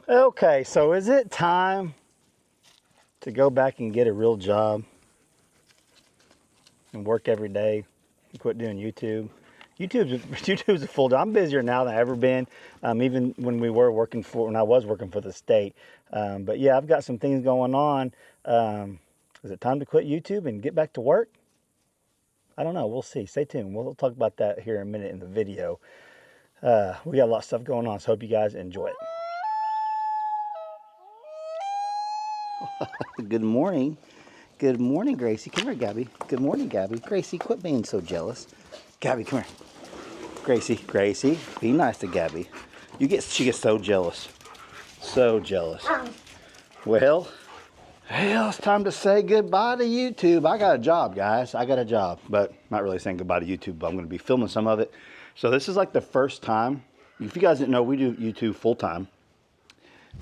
Okay, so is it time to go back and get a real job and work every day and quit doing YouTube? YouTube's a full job. I'm busier now than I've ever been, even when I was working for the state. But yeah, I've got some things going on. Is it time to quit YouTube and get back to work? I don't know. We'll see. Stay tuned. We'll talk about that here in a minute in the video. We got a lot of stuff going on, so hope you guys enjoy it. Good morning. Good morning, Gracie. Come here, Gabby. Good morning, Gabby. Gracie, quit being so jealous. Gabby, come here. Gracie, be nice to Gabby. She gets so jealous. So jealous. Well, it's time to say goodbye to YouTube. I got a job, guys. I got a job, but not really saying goodbye to YouTube, but I'm going to be filming some of it. So this is like the first time. If you guys didn't know, we do YouTube full time.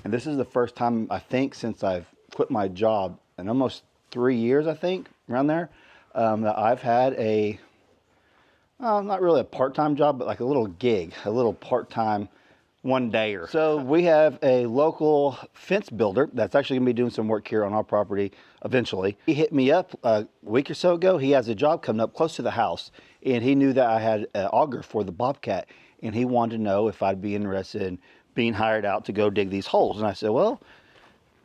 And this is the first time, I think, since I've quit my job in almost 3 years, I think, around there, that I've had a, not really a part-time job, but like a little gig, a little part-time one-dayer. So we have a local fence builder that's actually going to be doing some work here on our property eventually. He hit me up a week or so ago. He has a job coming up close to the house, and he knew that I had an auger for the Bobcat, and he wanted to know if I'd be interested in being hired out to go dig these holes. And I said, well,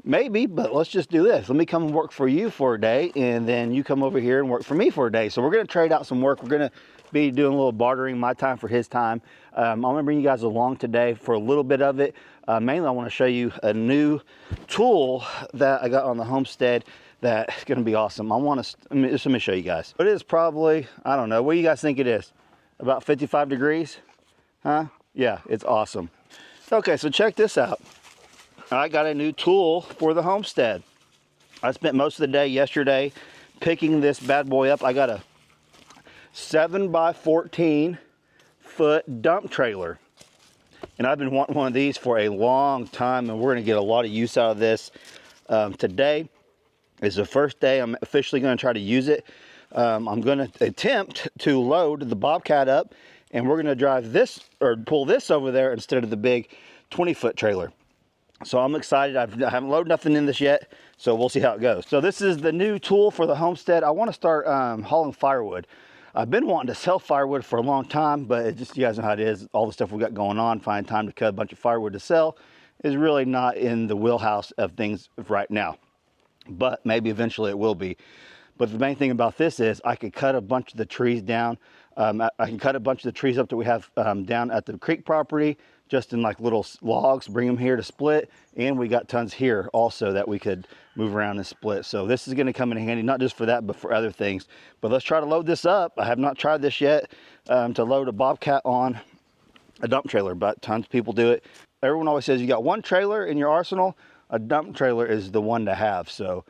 maybe, but let's just do this. Let me come and work for you for a day, and then you come over here and work for me for a day. So we're going to trade out some work. We're going to be doing a little bartering, my time for his time. I'm going to bring you guys along today for a little bit of it. Mainly, I want to show you a new tool that I got on the homestead that's going to be awesome. Let me show you guys. It is probably, I don't know, what do you guys think it is? About 55 degrees? Huh? Yeah, it's awesome. Okay, so check this out. I got a new tool for the homestead. I spent most of the day yesterday picking this bad boy up. I got a 7x14 foot dump trailer. And I've been wanting one of these for a long time, and we're going to get a lot of use out of this. Today is the first day I'm officially going to try to use it. I'm going to attempt to load the Bobcat up, and we're going to drive this, or pull this over there instead of the big 20-foot trailer. So I'm excited. I haven't loaded nothing in this yet, so we'll see how it goes. So this is the new tool for the homestead. I want to start hauling firewood. I've been wanting to sell firewood for a long time, but it just, you guys know how it is. All the stuff we got going on, finding time to cut a bunch of firewood to sell is really not in the wheelhouse of things right now. But maybe eventually it will be. But the main thing about this is I could cut a bunch of the trees down. I can cut a bunch of the trees up that we have down at the creek property, just in like little logs, bring them here to split. And we got tons here also that we could move around and split. So this is going to come in handy, not just for that, but for other things. But let's try to load this up. I have not tried this yet, to load a Bobcat on a dump trailer, but tons of people do it. Everyone always says you got one trailer in your arsenal. A dump trailer is the one to have. So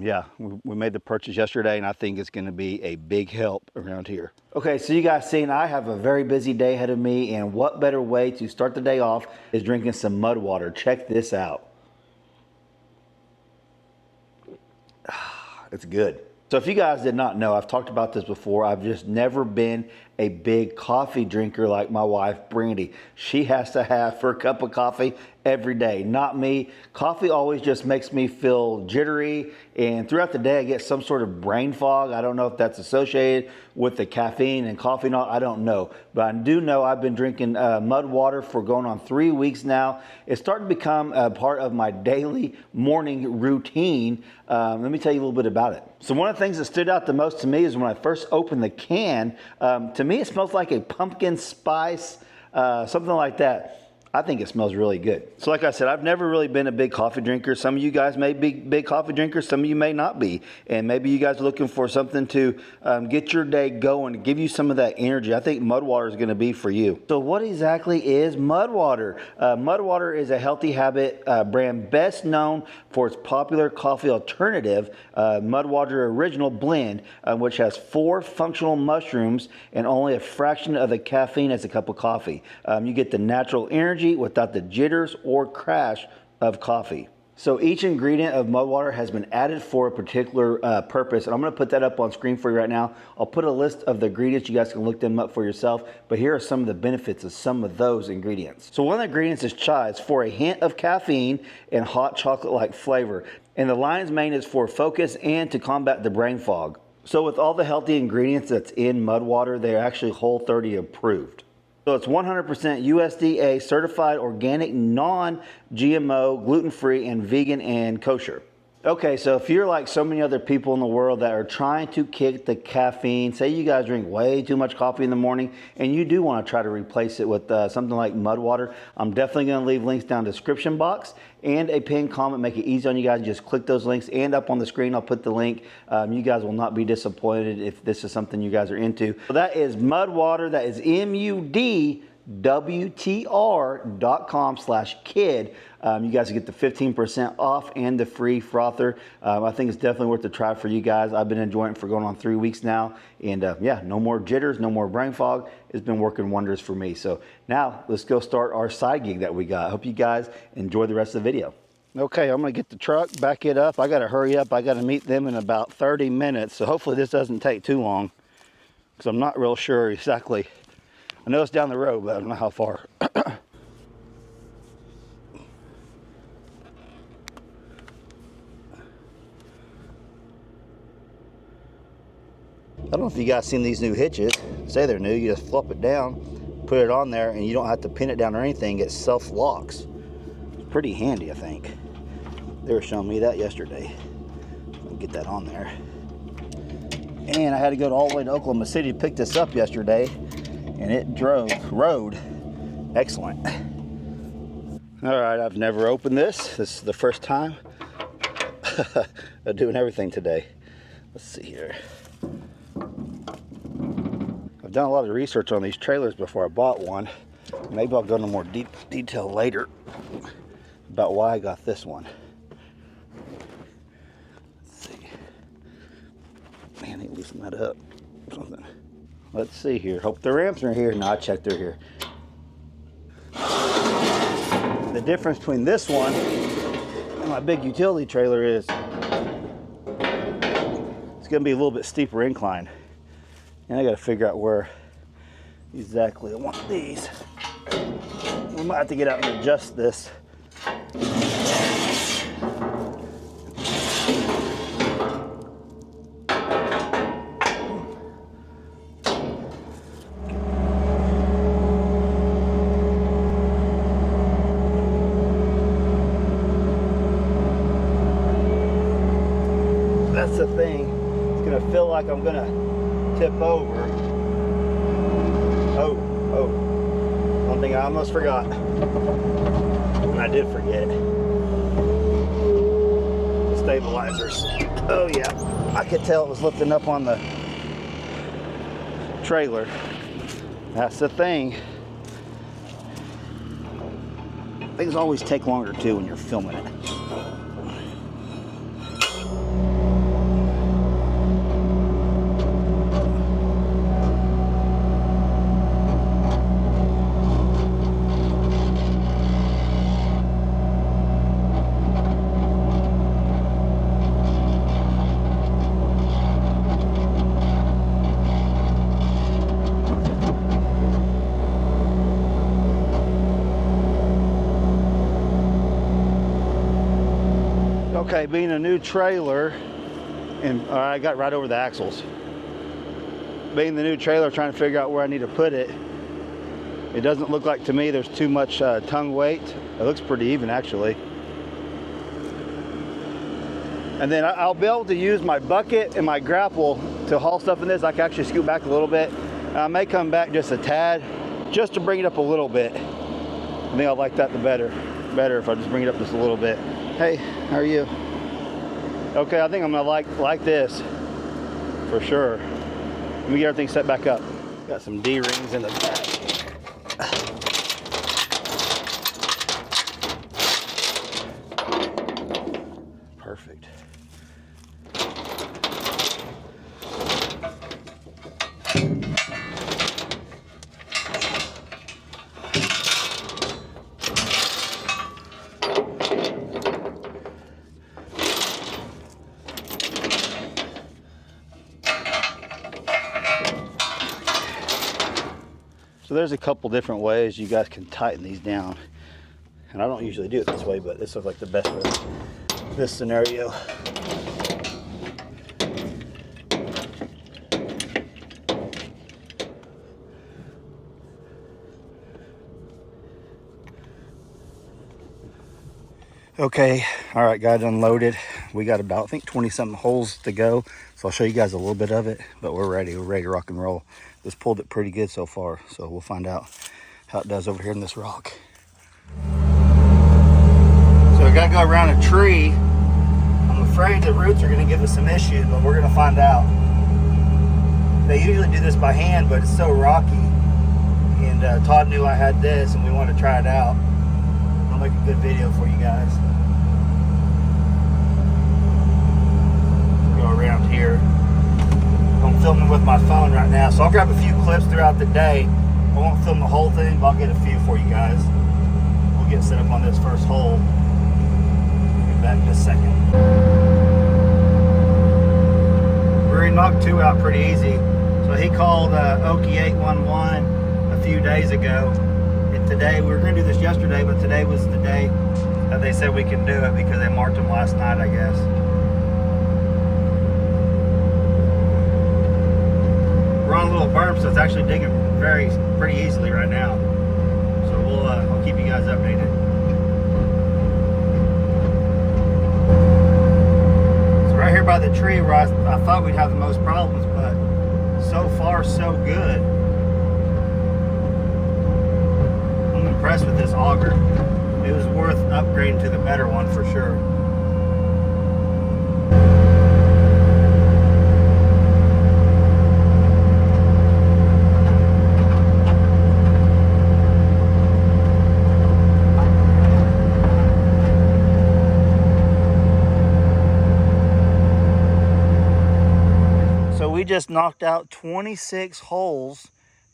yeah, we made the purchase yesterday, and I think it's going to be a big help around here. Okay, so you guys seen I have a very busy day ahead of me, and what better way to start the day off is drinking some MudWtr. Check this out. It's good. So if you guys did not know, I've talked about this before. I've just never been a big coffee drinker like my wife, Brandy. She has to have her cup of coffee every day. Not me. Coffee always just makes me feel jittery, and throughout the day I get some sort of brain fog. I don't know if that's associated with the caffeine and coffee and all. I don't know. But I do know I've been drinking MudWtr for going on 3 weeks now. It's starting to become a part of my daily morning routine. Let me tell you a little bit about it. So one of the things that stood out the most to me is when I first opened the can, to me it smells like a pumpkin spice, something like that. I think it smells really good. So like I said, I've never really been a big coffee drinker. Some of you guys may be big coffee drinkers, some of you may not be. And maybe you guys are looking for something to get your day going, give you some of that energy. I think MudWtr is gonna be for you. So what exactly is MudWtr? MudWtr is a Healthy Habit brand best known for its popular coffee alternative, MudWtr Original Blend, which has 4 functional mushrooms and only a fraction of the caffeine as a cup of coffee. You get the natural energy without the jitters or crash of coffee. So each ingredient of MudWtr has been added for a particular purpose, and I'm going to put that up on screen for you right now. I'll put a list of the ingredients. You guys can look them up for yourself, but here are some of the benefits of some of those ingredients. So one of the ingredients is chai. It's for a hint of caffeine and hot chocolate-like flavor, and the lion's mane is for focus and to combat the brain fog. So with all the healthy ingredients that's in MudWtr, they're actually Whole30 approved. So it's 100% USDA certified, organic, non-GMO, gluten-free, and vegan and kosher. Okay, so if you're like so many other people in the world that are trying to kick the caffeine, say you guys drink way too much coffee in the morning and you do want to try to replace it with something like MudWtr, I'm definitely going to leave links down in the description box and a pinned comment, make it easy on you guys. Just click those links, and up on the screen I'll put the link. You guys will not be disappointed if this is something you guys are into. So that is MudWtr. That is MudWtr.com/kid. You guys get the 15% off and the free frother. I think it's definitely worth a try for you guys. I've been enjoying it for going on 3 weeks now, and yeah, no more jitters, no more brain fog. It's been working wonders for me. So now let's go start our side gig that we got. I hope you guys enjoy the rest of the video. Okay, I'm gonna get the truck, back it up. I gotta hurry up. I gotta meet them in about 30 minutes. So hopefully this doesn't take too long, because I'm not real sure exactly. I know it's down the road, but I don't know how far. I don't know if you guys seen these new hitches. Say they're new. You just flop it down, put it on there, and you don't have to pin it down or anything. It self-locks. It's pretty handy, I think. They were showing me that yesterday. I'll get that on there. And I had to go all the way to Oklahoma City to pick this up yesterday, and it rode excellent. All right, I've never opened this. This is the first time of doing everything today. Let's see here. I've done a lot of research on these trailers before I bought one. Maybe I'll go into more deep detail later about why I got this one. Let's see. Man, I need to loosen that up or something. Let's see here. Hope the ramps are here. No, I checked they're here. The difference between this one and my big utility trailer is it's going to be a little bit steeper incline. And I got to figure out where exactly I want these. We might have to get out and adjust this. That's the thing. It's going to feel like I'm going to tip over. Oh, one thing I almost forgot, and I did forget, the stabilizers. Oh yeah, I could tell it was lifting up on the trailer. That's the thing. Things always take longer too when you're filming it. Okay, being a new trailer, and I got right over the axles. Being the new trailer, trying to figure out where I need to put it. It doesn't look like to me there's too much tongue weight. It looks pretty even actually. And then I'll be able to use my bucket and my grapple to haul stuff in this. I can actually scoot back a little bit. I may come back just a tad, just to bring it up a little bit. I think I like that the better if I just bring it up just a little bit. Hey, how are you? Okay, I think I'm gonna like this for sure. Let me get everything set back up. Got some D-rings in the back. Perfect. So there's a couple different ways you guys can tighten these down. And I don't usually do it this way, but this looks like the best way. This scenario. Okay, all right, got it unloaded. We got about, I think, 20 something holes to go. So I'll show you guys a little bit of it, but we're ready to rock and roll. This pulled it pretty good so far. So we'll find out how it does over here in this rock. So we gotta go around a tree. I'm afraid the roots are gonna give us some issues, but we're gonna find out. They usually do this by hand, but it's so rocky. And Todd knew I had this and we wanted to try it out. I'll make a good video for you guys. Go around here. I'm filming with my phone right now, so I'll grab a few clips throughout the day. I won't film the whole thing, but I'll get a few for you guys. We'll get set up on this first hole. Be back in a second. We already knocked two out pretty easy. So he called Okie 811 a few days ago. And today, we were going to do this yesterday, but today was the day that they said we can do it because they marked them last night, I guess. We're on a little berm, so it's actually digging pretty easily right now. So I'll keep you guys updated. So right here by the tree where I thought we'd have the most problems, but so far so good. I'm impressed with this auger. It was worth upgrading to the better one for sure. We just knocked out 26 holes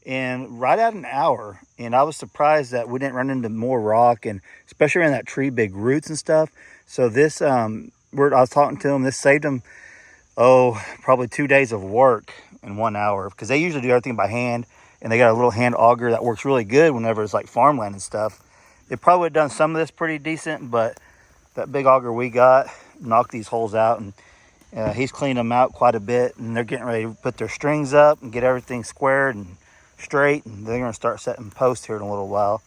in right at an hour, and I was surprised that we didn't run into more rock, and especially around that tree, big roots and stuff. So this I was talking to them, this saved them probably 2 days of work in 1 hour, because they usually do everything by hand, and they got a little hand auger that works really good whenever it's like farmland and stuff. They probably would have done some of this pretty decent, but that big auger we got knocked these holes out, and he's cleaned them out quite a bit, and they're getting ready to put their strings up and get everything squared and straight, and they're going to start setting posts here in a little while.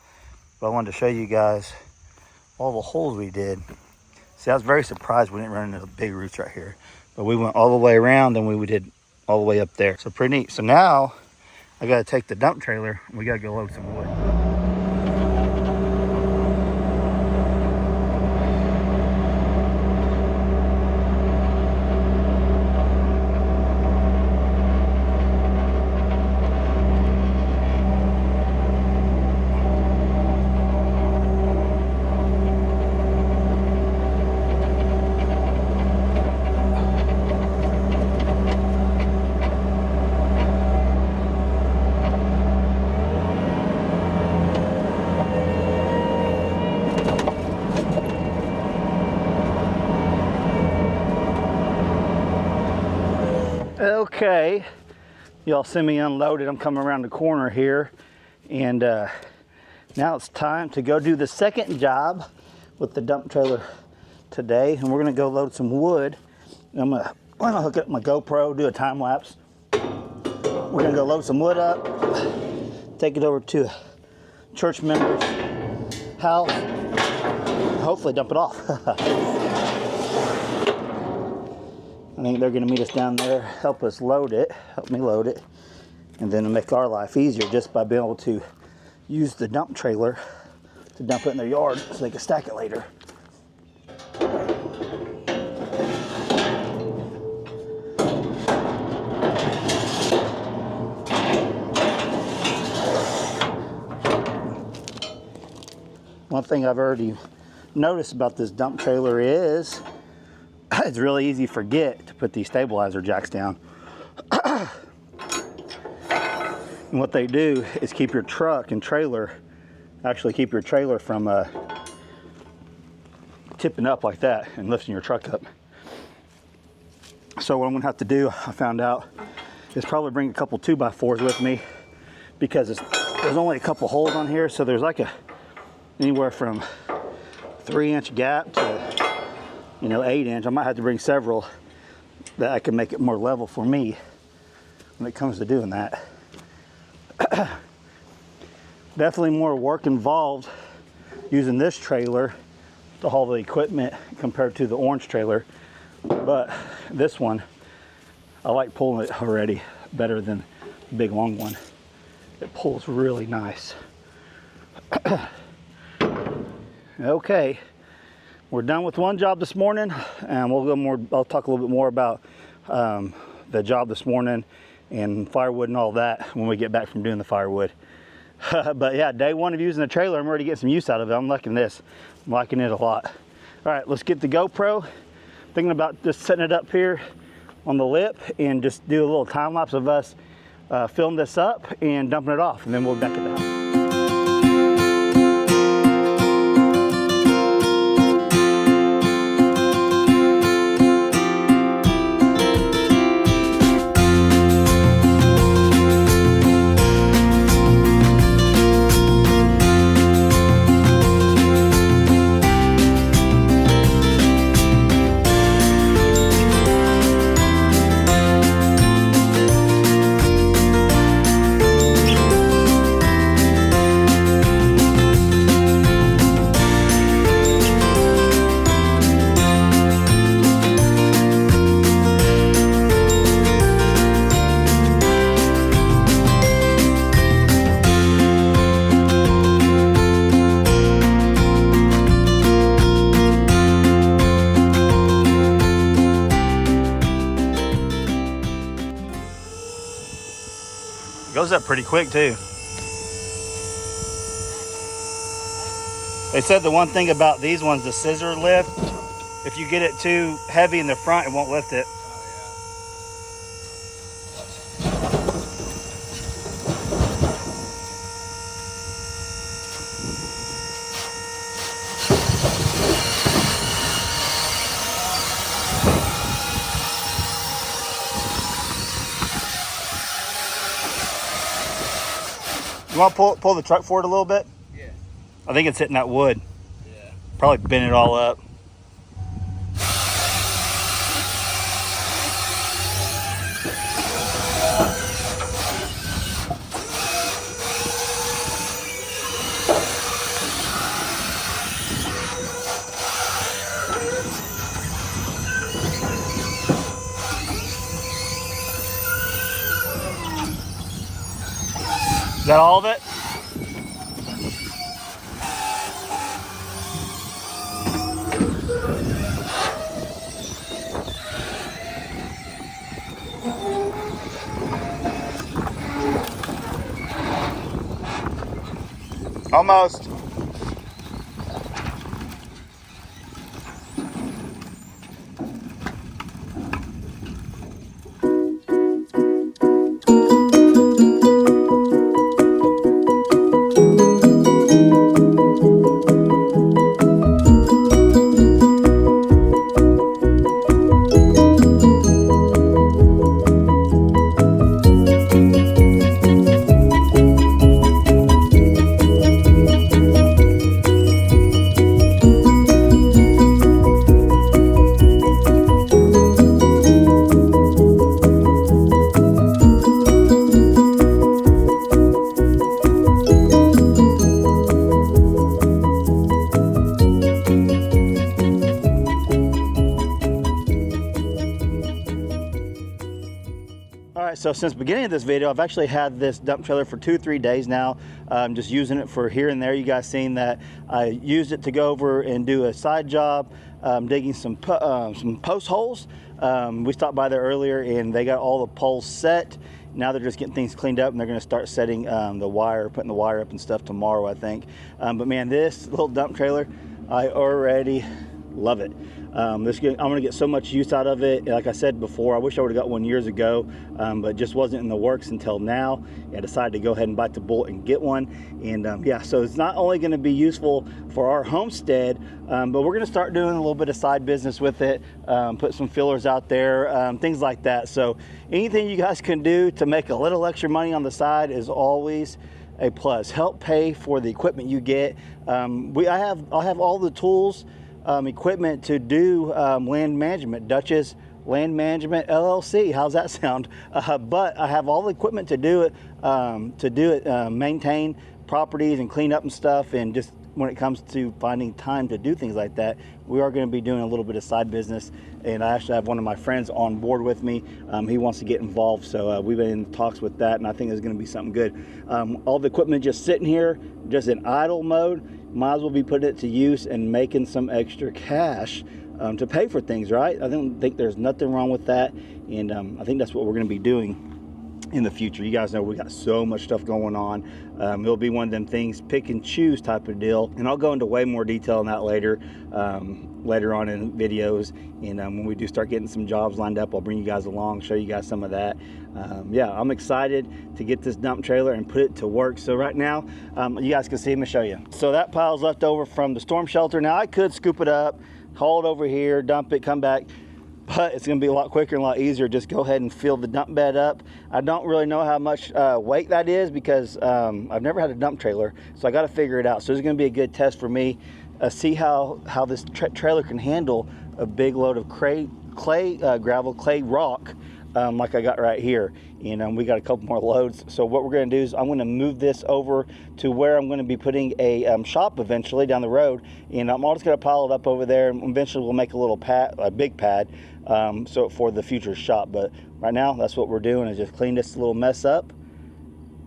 But I wanted to show you guys all the holes we did. See, I was very surprised we didn't run into the big roots right here, but we went all the way around and we did all the way up there. So pretty neat. So now I got to take the dump trailer and we got to go load some wood. Okay, y'all see me unloaded. I'm coming around the corner here, and now it's time to go do the second job with the dump trailer today, and we're gonna go load some wood. I'm gonna hook up my GoPro, do a time lapse. We're gonna go load some wood up, take it over to a church member's house, hopefully dump it off. I think they're going to meet us down there, help me load it, and then make our life easier just by being able to use the dump trailer to dump it in their yard so they can stack it later. One thing I've already noticed about this dump trailer is it's really easy to forget to put these stabilizer jacks down. And what they do is keep your truck and trailer, keep your trailer from tipping up like that and lifting your truck up. So what I'm gonna have to do, I found out, is probably bring a couple 2x4s with me, because There's only a couple holes on here, so there's like anywhere from 3-inch gap to 8-inch. I might have to bring several that I can make it more level for me when it comes to doing that. Definitely more work involved using this trailer to haul the equipment compared to the orange trailer, but this one I like pulling it already better than the big long one. It pulls really nice. Okay, we're done with one job this morning, and I'll talk a little bit more about the job this morning and firewood and all that when we get back from doing the firewood. But yeah, day one of using the trailer, I'm ready to get some use out of it. I'm liking this. I'm liking it a lot. All right, let's get the GoPro. Thinking about just setting it up here on the lip and just do a little time lapse of us film this up and dumping it off, and then we'll be back at the house. Goes up pretty quick too. They said the one thing about these ones, the scissor lift, if you get it too heavy in the front, it won't lift it. You want to pull the truck forward a little bit? Yeah. I think it's hitting that wood. Yeah. Probably bend it all up. Is that all of it? Almost. So since the beginning of this video, I've actually had this dump trailer for 2-3 days now. Just using it for here and there. You guys seen that I used it to go over and do a side job, digging some post holes. We stopped by there earlier and they got all the poles set. Now they're just getting things cleaned up and they're going to start setting the wire, putting the wire up and stuff tomorrow, I think. But man, this little dump trailer, I already love it. I'm going to get so much use out of it. Like I said before, I wish I would have got one years ago, but it just wasn't in the works until now. I decided to go ahead and bite the bullet and get one. And yeah, so it's not only going to be useful for our homestead, but we're going to start doing a little bit of side business with it, put some fillers out there, things like that. So anything you guys can do to make a little extra money on the side is always a plus. Help pay for the equipment you get. I'll have all the tools, equipment to do land management. Dutch's Land Management LLC. How's that sound? But I have all the equipment to do it, maintain properties and clean up and stuff, and just when it comes to finding time to do things like that, we are going to be doing a little bit of side business. And I actually have one of my friends on board with me. He wants to get involved, so we've been in talks with that, and I think it's going to be something good. All the equipment just sitting here, just in idle mode. Might as well be putting it to use and making some extra cash to pay for things, right? I don't think there's nothing wrong with that, and I think that's what we're going to be doing in the future. You guys know we got so much stuff going on. It'll be one of them things, pick and choose type of deal, and I'll go into way more detail on that later on in videos. And when we do start getting some jobs lined up, I'll bring you guys along, show you guys some of that. Yeah, I'm excited to get this dump trailer and put it to work. So right now, you guys can see, let me show you. So that pile's left over from the storm shelter. Now I could scoop it up, haul it over here, dump it, come back, but it's going to be a lot quicker and a lot easier. Just go ahead and fill the dump bed up. I don't really know how much weight that is because I've never had a dump trailer, so I got to figure it out. So it's going to be a good test for me. See how this trailer can handle a big load of gravel, clay, rock, like I got right here. And we got a couple more loads. So what we're going to do is I'm going to move this over to where I'm going to be putting a shop eventually down the road. And I'm just going to pile it up over there, and eventually we'll make a little pad, a big pad, so for the future shop. But right now, that's what we're doing, is just clean this little mess up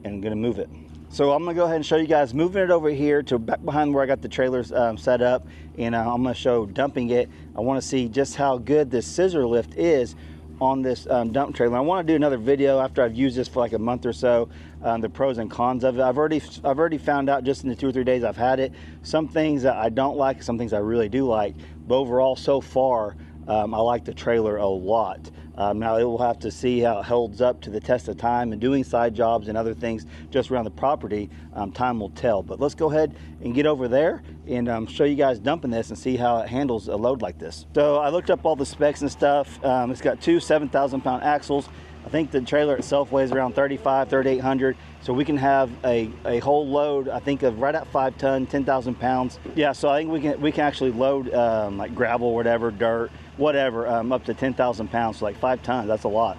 and I'm going to move it. So I'm going to go ahead and show you guys moving it over here to back behind where I got the trailers set up, and I'm going to show dumping it. I want to see just how good this scissor lift is on this dump trailer. I want to do another video after I've used this for like a month or so, the pros and cons of it. I've already found out just in the 2 or 3 days I've had it, some things that I don't like, some things I really do like, but overall so far I like the trailer a lot. Now we'll have to see how it holds up to the test of time, and doing side jobs and other things just around the property, time will tell. But let's go ahead and get over there and show you guys dumping this and see how it handles a load like this. So I looked up all the specs and stuff. It's got two 7,000-pound axles. I think the trailer itself weighs around 3,800, so we can have a whole load, I think, of right at 5 ton, 10,000 pounds. Yeah, so I think we can actually load like gravel, whatever, dirt, whatever, up to 10,000 pounds, so like 5 tons. That's a lot.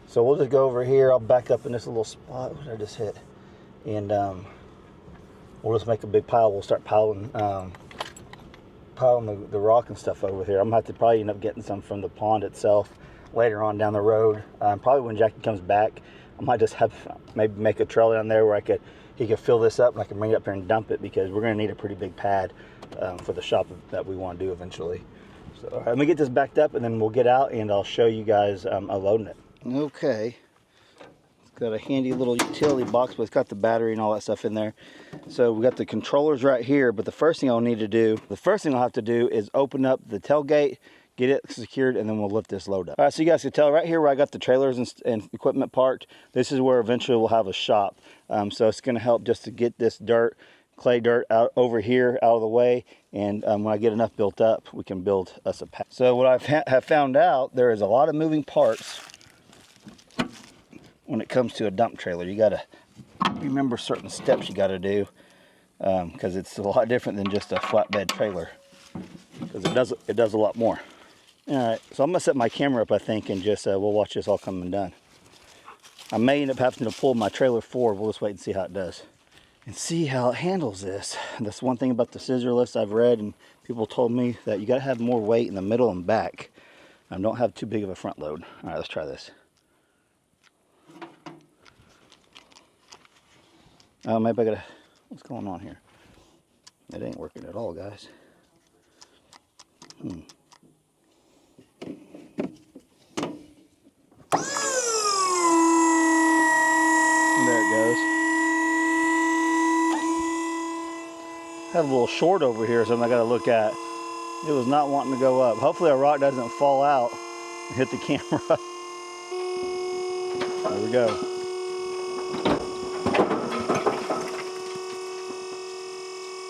So we'll just go over here. I'll back up in this little spot. What did I just hit? And we'll just make a big pile. We'll start piling the rock and stuff over here. I'm gonna have to probably end up getting some from the pond itself later on down the road. Probably when Jackie comes back, I might just have maybe make a trail down there where he could fill this up and I can bring it up here and dump it, because we're gonna need a pretty big pad for the shop that we want to do eventually. So all right, let me get this backed up and then we'll get out and I'll show you guys unloading it. Okay, it's got a handy little utility box, but it's got the battery and all that stuff in there. So we got the controllers right here, but the first thing I'll have to do is open up the tailgate, get it secured, and then we'll lift this load up. All right, so you guys can tell right here where I got the trailers and equipment parked, this is where eventually we'll have a shop. So it's gonna help just to get this dirt, clay dirt out over here out of the way, and when I get enough built up, we can build us a pad. So what I have found out, there is a lot of moving parts when it comes to a dump trailer. You gotta remember certain steps you gotta do, because it's a lot different than just a flatbed trailer, because it does a lot more. All right, so I'm gonna set my camera up, I think, and just we'll watch this all come and done. I may end up having to pull my trailer forward. We'll just wait and see how it does and see how it handles this. And that's one thing about the scissor lifts I've read, and people told me that you gotta have more weight in the middle and back. Don't have too big of a front load. All right, let's try this. Maybe I gotta, what's going on here? It ain't working at all, guys. There it goes. Have a little short over here, something I gotta look at. It was not wanting to go up. Hopefully a rock doesn't fall out and hit the camera. There we go.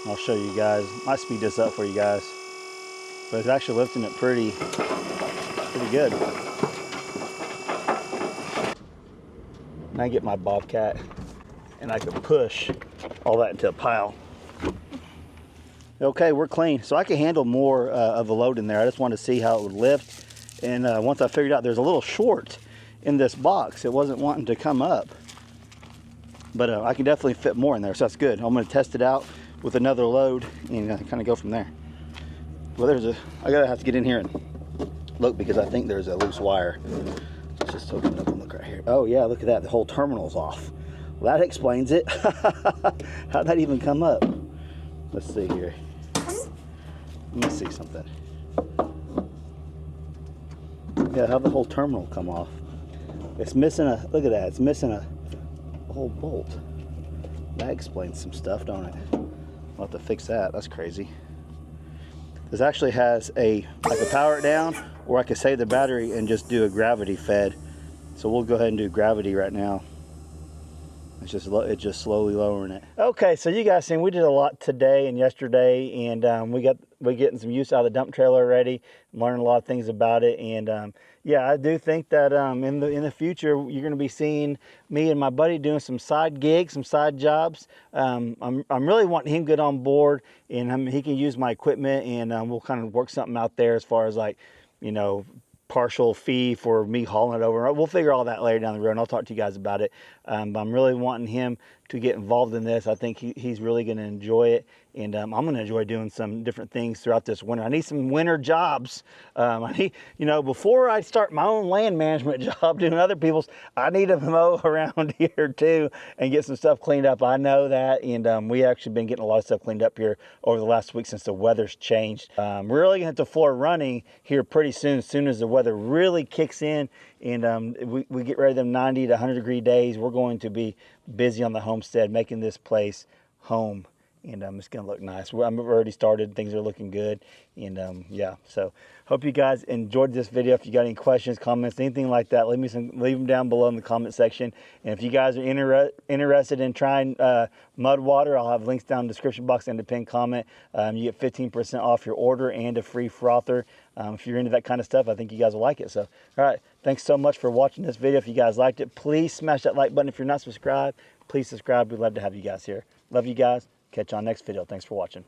I'll show you guys. I speed this up for you guys, but it's actually lifting it pretty good. Now I get my Bobcat. and I could push all that into a pile. Okay, we're clean. So I can handle more of a load in there. I just wanted to see how it would lift. And once I figured out there's a little short in this box, it wasn't wanting to come up. But I can definitely fit more in there, so that's good. I'm gonna test it out with another load and kind of go from there. Well, I gotta have to get in here and look because I think there's a loose wire. Let's just open it up and look right here. Oh yeah, look at that, the whole terminal's off. Well, that explains it. How'd that even come up? Let's see here. Let me see something. Yeah, how'd the whole terminal come off? It's missing look at that, it's missing a whole bolt. That explains some stuff, don't it? I'll have to fix that. That's crazy. This actually has I could power it down, or I could save the battery and just do a gravity fed. So we'll go ahead and do gravity right now. It's just slowly lowering it. Okay, so you guys seen we did a lot today and yesterday, and we're getting some use out of the dump trailer already, learning a lot of things about it, and yeah, I do think that in the future you're going to be seeing me and my buddy doing some side gigs, some side jobs. I'm really wanting him to get on board, and he can use my equipment, and we'll kind of work something out there as far as, like, you know, partial fee for me hauling it over. We'll figure all that later down the road, and I'll talk to you guys about it. But I'm really wanting him to get involved in this. I think he's really going to enjoy it, and I'm going to enjoy doing some different things throughout this winter. I need some winter jobs. I need, you know, before I start my own land management job doing other people's, I need to mow around here too and get some stuff cleaned up. I know that, and we actually been getting a lot of stuff cleaned up here over the last week since the weather's changed. We're really going to have the floor running here pretty soon, as soon as the weather really kicks in, and we get ready to them 90 to 100 degree days. We're going to be busy on the homestead making this place home, and it's going to look nice. I've already started. Things are looking good, and yeah, so hope you guys enjoyed this video. If you got any questions, comments, anything like that, leave them down below in the comment section. And if you guys are interested in trying MudWtr, I'll have links down in the description box and the pinned comment. You get 15% off your order and a free frother. If you're into that kind of stuff, I think you guys will like it. So, all right, thanks so much for watching this video. If you guys liked it, please smash that like button. If you're not subscribed, please subscribe. We'd love to have you guys here. Love you guys. Catch you on next video. Thanks for watching.